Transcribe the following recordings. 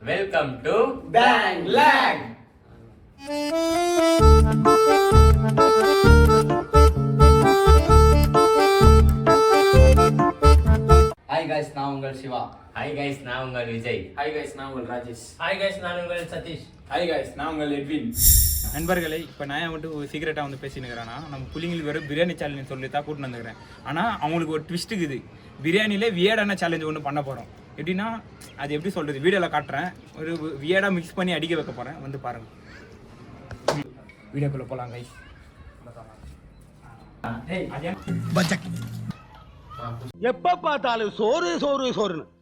Welcome to Bang Lang. Hi guys, நான் உங்கள் Siva. Hi guys, நான் உங்கள் விஜய். Hi guys, நான் உங்கள் ராஜேஷ். ஹாய் கைஸ், நான் உங்கள் சதீஷ். Hi guys, நான் உங்கள் எட்வின். நண்பர்களே, இப்போ நான் வந்து ஒரு சீக்கிரட்டாக வந்து பேசினுக்கிறேன்னா, நம்ம பிள்ளைங்களுக்கு வெறும் பிரியாணி சேலஞ்ச் சொல்லி தான் கூட்டின்னு வந்துக்கிறேன். ஆனால் அவங்களுக்கு ஒரு ட்விஸ்ட் இருக்குது. பிரியாணியில் வியர்டான சேலஞ்ச் ஒன்று பண்ண போகிறோம். எப்படின்னா, அது எப்படி சொல்கிறது, வீடியோவில் காட்டுறேன். ஒரு வியர்டாக மிக்ஸ் பண்ணி அடிக்க வைக்க போகிறேன். வந்து பாருங்கள். வீடியோக்குள்ளே போகலாம் கைஸ். எப்ப பார்த்தாலும் சோறு சோறு சோறுன்னு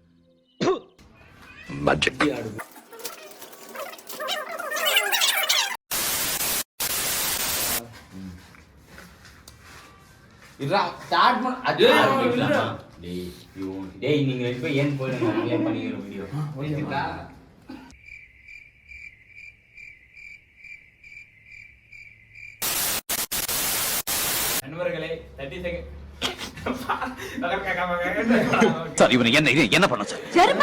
ஸ்டார்ட் பண்ண அது டேய் நீங்க ரெண்டு பேரும் ஏன் போயிடுங்க, ப்ளே பண்ணிக்கிற வீடியோ. நண்பர்களே, 30 செகண்ட். சார் இவனை என்ன பண்ண சார்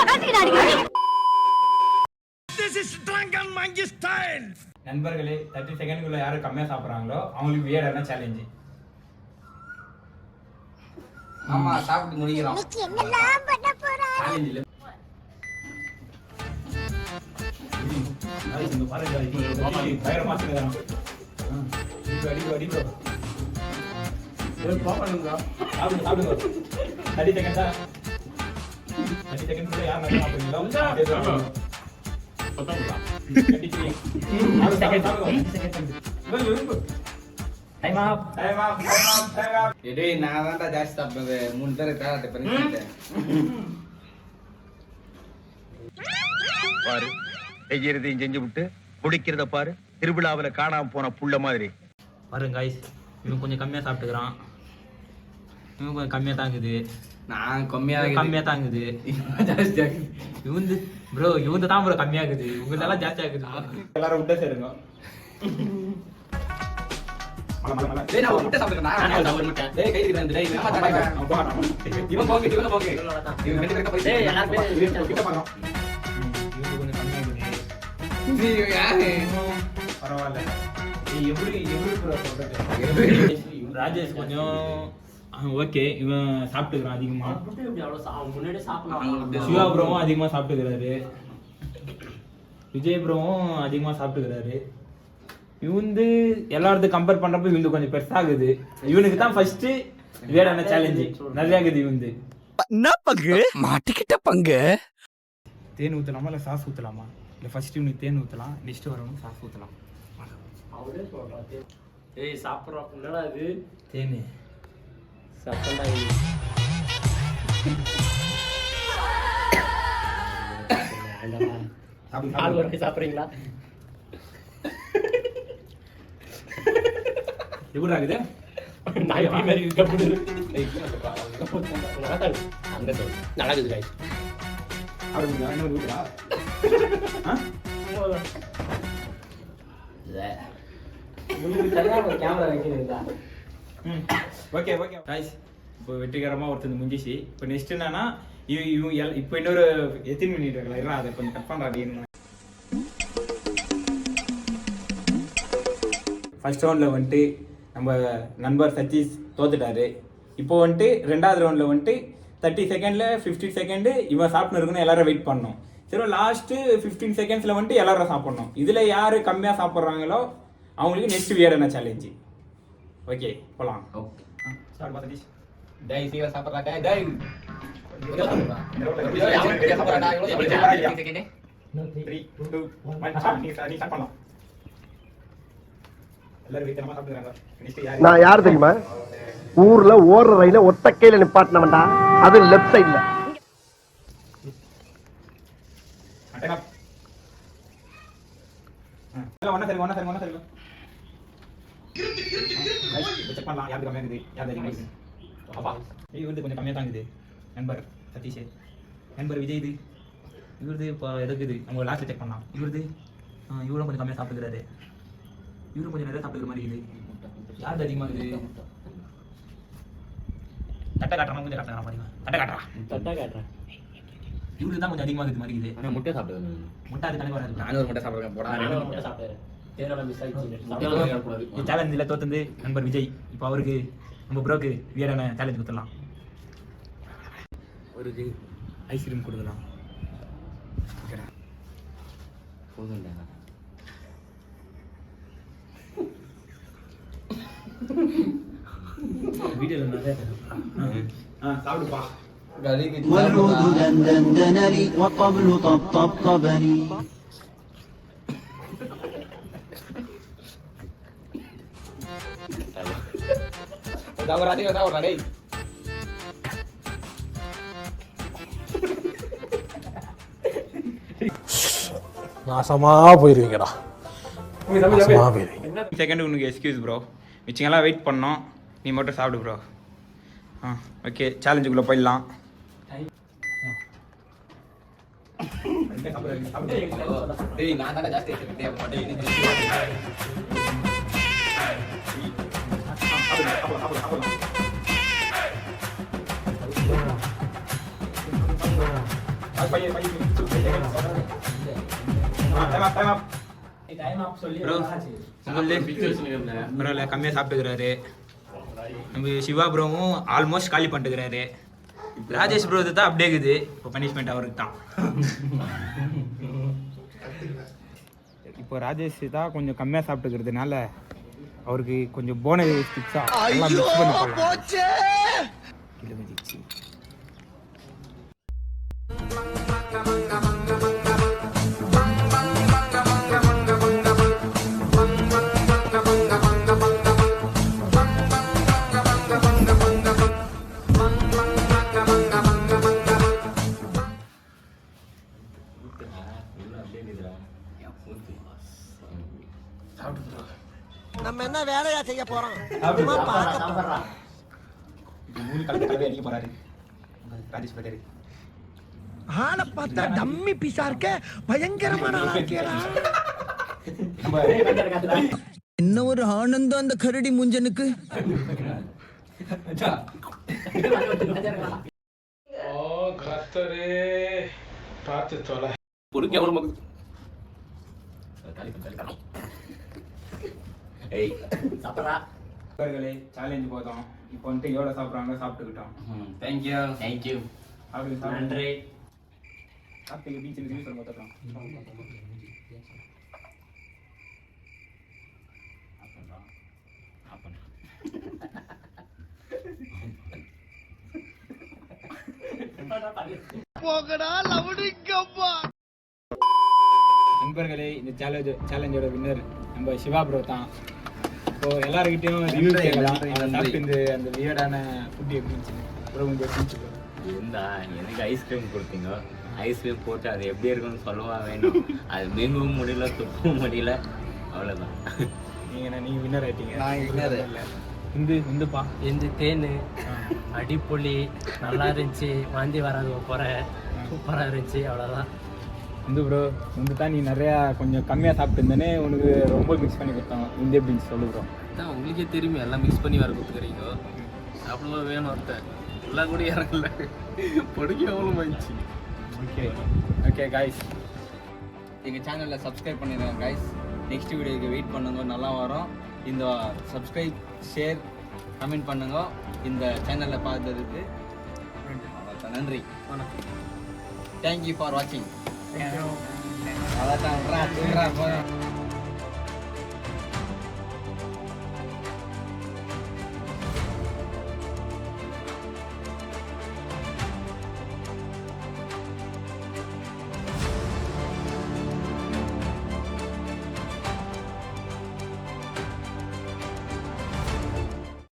நண்பர்களே, 30 செகண்டுக்குள்ள யாரு கம்மியாக சாப்பிட்றாங்களோ அவங்களுக்கு வியர்டான சேலஞ்சு. ஆமா, சாப்பிட்டு முடிக்கிறோம். டேய், நான் தான்டா ஜாஸ்தி சாப்பிடுறது. 3 பேரை பேராட்ட பண்ணிட்டேன். பாரு, செய்யறதையும் செஞ்சு விட்டு குடிக்கிறத பாரு. திருவிழாவில் காணாம போன புள்ள மாதிரி. பாருங்க guys, இவன் கொஞ்சம் கம்மியாக சாப்பிட்டுக்கிறான். இவன் கொஞ்சம் கம்மியாக தாங்குது. நான் கம்மியாக தாங்குது. ஜாஸ்தி இவந்து ப்ரோ, இவந்து தான் ப்ரோ கம்மியாகுது. உங்களுக்கு எல்லாம் ஜாஸ்தி ஆகுது. எல்லாரும் விட்ட சேருங்க. டேய், நான் ஒரு முட்டை சாப்பிடுறேன். நான் ஒரு முட்டை. டேய், கை எடுத்து டேய், நான் சாப்பிடுறேன். இவன் போங்க, இவன் போங்க. இவன் ரெண்டு பேரும் போய் டேய், யார் பேர் கிட்ட பாறோம். இவங்க கொஞ்சம் கம்மியாகுது. நீ யாரு? பரவாயில்ல. எப்படி ப்ரோ சொல்றது? ராஜேஷ் கொஞ்சம் ஓகே, இவன் சாப்பிட்டுக்கிறான் அதிகமா. சிவா ப்ரோவும் அதிகமா சாப்பிட்டுக்கிறாரு. விஜய் ப்ரோவும் அதிகமா சாப்பிட்டுக்கிறாரு. இவந்து எல்லாத்தையும் கம்பேர் பண்றப்ப இவந்து கொஞ்சம் பெருசாகுது. இவனுக்கு தான் ஃபர்ஸ்ட் வேடான சேலஞ்சு நிறைய ஆகுது. இவந்து என்ன பங்கு மாட்டிக்கிட்ட பங்கு. தேன் ஊற்றலாமா இல்லை சாஸ் ஊற்றலாமா? இல்லை ஃபர்ஸ்ட் இவனுக்கு தேன் ஊற்றலாம், நெக்ஸ்ட் வரவனுக்கு சாஸ் ஊற்றலாம். அவரே சொல்றான். ஏய், சாப்பிடுறோம். என்னடா இது? தேன் சத்தம்டா. ஆள் வரைக்கும் சாப்பிட்றீங்களா? எப்படி ஆகுது? நான் எப்படி மாதிரி கப்புடு அங்கே சொல்லு. நல்லா இருக்குது guys. கேமரா வைக்கிறீங்களா? ஓகே ஓகே காய்ஸ், இப்போ வெற்றிகரமாக ஒருத்தர் முடிஞ்சிச்சு. இப்போ நெக்ஸ்ட் என்னன்னா, இப்போ இன்னொரு எத்தனை மினிட் இருக்கலாம், அதை கொஞ்சம் கட் பண்ணுறாங்க. ஃபர்ஸ்ட் ரவுண்டில் வந்துட்டு நம்ம நண்பர் சதீஷ் தோத்துட்டாரு. இப்போ வந்துட்டு ரெண்டாவது ரவுண்டில் வந்துட்டு 30 செகண்டில் 50 செகண்டு இவன் சாப்பிட்டு இருக்கணும், எல்லாரும் வெயிட் பண்ணணும். சரி, லாஸ்ட்டு 15 செகண்ட்ஸில் வந்துட்டு எல்லாரும் சாப்பிட்ணும். இதில் யார் கம்மியாக சாப்பிட்றாங்களோ அவங்களுக்கு நெக்ஸ்ட் வியர்டான சேலஞ்சு. ஓகே, போகலாம். ஓகே. ஸ்டார்ட் பா சதீஷ். டேய், சீவா சாப்பிடுறா. டேய், டேய். நான் யார் தெரியுமா? ஊர்ல ஓடுற ரயில ஒத்த கையில நிப்பாட்டினவன்டா. அது லெஃப்ட் சைடுல. கொஞ்சம் கம்மியாக தாங்குது நண்பர் சதீஷ். நண்பர் விஜய் இது இவருது இப்போ எதுக்குது நம்ம லாஸ்ட்டில் செக் பண்ணலாம். இவருது இவரும் கொஞ்சம் கம்மியாக சாப்பிட்டுக்கிறாரு. இவரும் கொஞ்சம் நிறைய சாப்பிட்டுக்கிற மாதிரி இருக்குது. யார் அதிகமாக இருக்குது? தட்டை காட்டுறான், கொஞ்சம் காட்டுறான் பாருங்க. தட்டை காட்டுறான். இவருக்கு தான் கொஞ்சம் அதிகமாக இருக்குது மாதிரி இருக்குது. ஆனா முட்டை சாப்பிடுவேன் முட்டை அது கணக்கு வராது. நானும் ஒரு முட்டை சாப்பிடுறேன் போடா. நானும் முட்டை சாப்பிட்டேன். தேனோட மிஸ் ஆயிடுச்சு. சேலஞ்சில் தோத்துந்து நண்பர் விஜய். இப்போ அவருக்கு நம்ம ப்ரோக்கு வீரான சேலஞ்ச் கொடுத்துடலாம். அவருக்கு ஐஸ்கிரீம் கொடுக்கலாம். போதும்டா. வீடியோவில் நிறைய சாப்பிடுப்பா. والعود دندن لي والطبل طبطبني நாசமா போயிருவீங்கடா, நாசமா போயிருவீங்க. செகண்ட் உனக்கு எக்ஸ்கியூஸ் ப்ரோ. மிச்சங்கெல்லாம் வெயிட் பண்ணோம், நீ மட்டும் சாப்பிடு ப்ரோ. ஓகே, சேலஞ்சுக்குள்ளே போயிடலாம். டேய் நான் தானே ஜாஸ்தி எடுத்துக்கிட்டே மாட்டேன். ப்ரோ பரவாயில்ல, கம்மியாக சாப்பிட்டுக்கிறாரு. நம்ம சிவா ப்ரோவும் ஆல்மோஸ்ட் காலி பண்ணிட்டுக்கிறாரு. ராஜேஷ் ப்ரோ தான் அப்படியே இருக்குது. இப்போ பனிஷ்மெண்ட் அவருக்கு தான். இப்போ ராஜேஷ் தான் கொஞ்சம் கம்மியாக சாப்பிட்டுக்கிறதுனால அவருக்கு கொஞ்சம் போனஸ் ஸ்டிக்ஸா எல்லாம் மிக்ஸ் பண்ணி போடலாம். கிலோ மிதிச்சு நம்ம என்ன வேலையா செய்ய போறோம்? மூணு கலவை அடிக்க போறாரு ராஜேஷ் பட்டேரி. ஆளை பார்த்தா டம்மி பீஸா இருக்க, பயங்கரமான ஆளா இருக்கேடா. என்ன ஒரு ஆனந்தம் அந்த கரடி முஞ்சனுக்கு. ஏய் சாப்பிட்றா. சேலஞ்சு போதும். இப்போ வந்துட்டு எவ்வளோ சாப்பிட்றாங்க சாப்பிட்டுக்கிட்டோம். தேங்க்யூ. தேங்க்யூ. அவருக்கு நன்றி. சாப்பிட்டு எப்படி சின்ன சொல்ல பார்த்துக்கலாம். நண்பர்களே, இந்த சேலஞ்சோட வின்னர் நம்ம சிவா ப்ரோ தான். இப்போ எல்லாருக்கிட்டையும் ரிவ்யூ கேட்கலாம். சாப்பிட்டு இந்த அந்த வியர்டான ஃபுட் எப்படி இருந்துச்சு ப்ரோ? கொஞ்சம் எப்படி இருந்தா எனக்கு ஐஸ்கிரீம் கொடுத்தீங்க. ஐஸ்கிரீம் போட்டு அது எப்படி இருக்குன்னு சொல்லவா வேணும். அது மெங்கவும் முடியல, துப்பவும் முடியல, அவ்வளோதான். நீங்கள் வின்னர் ஆயிட்டீங்க. நான் winner. இந்துப்பா எந்த தேன் அடிப்பொலி நல்லா இருந்துச்சு. வாந்தி வராது போகிறேன். சூப்பராக இருந்துச்சு. அவ்வளோதான். இந்து ப்ரோ வந்து தான் நீ நிறையா கொஞ்சம் கம்மியாக சாப்பிட்டு இருந்தேனே, உனக்கு ரொம்ப மிக்ஸ் பண்ணி கொடுத்தோம். இந்த எப்படின்னு சொல்லு ப்ரோ. அதான் உங்களுக்கே தெரியுமே, எல்லாம் மிக்ஸ் பண்ணி வர கொடுத்துக்கிறீங்க. சாப்பிடலாம் வேணும் ஒருத்தன். எல்லாம் கூட இறங்கல, பொடுக்கி எவ்வளோ ஆயிடுச்சு. ஓகே ஓகே காய்ஸ், எங்கள் சேனலில் சப்ஸ்கிரைப் பண்ணிடுங்க காய்ஸ். நெக்ஸ்ட் வீடியோக்கு வெயிட் பண்ணுங்க, நல்லா வரும். இந்த சப்ஸ்கிரைப், ஷேர், கமெண்ட் பண்ணுங்க. இந்த சேனலில் பார்த்ததுக்கு நன்றி, வணக்கம். தேங்க்யூ ஃபார் வாட்சிங். அதான்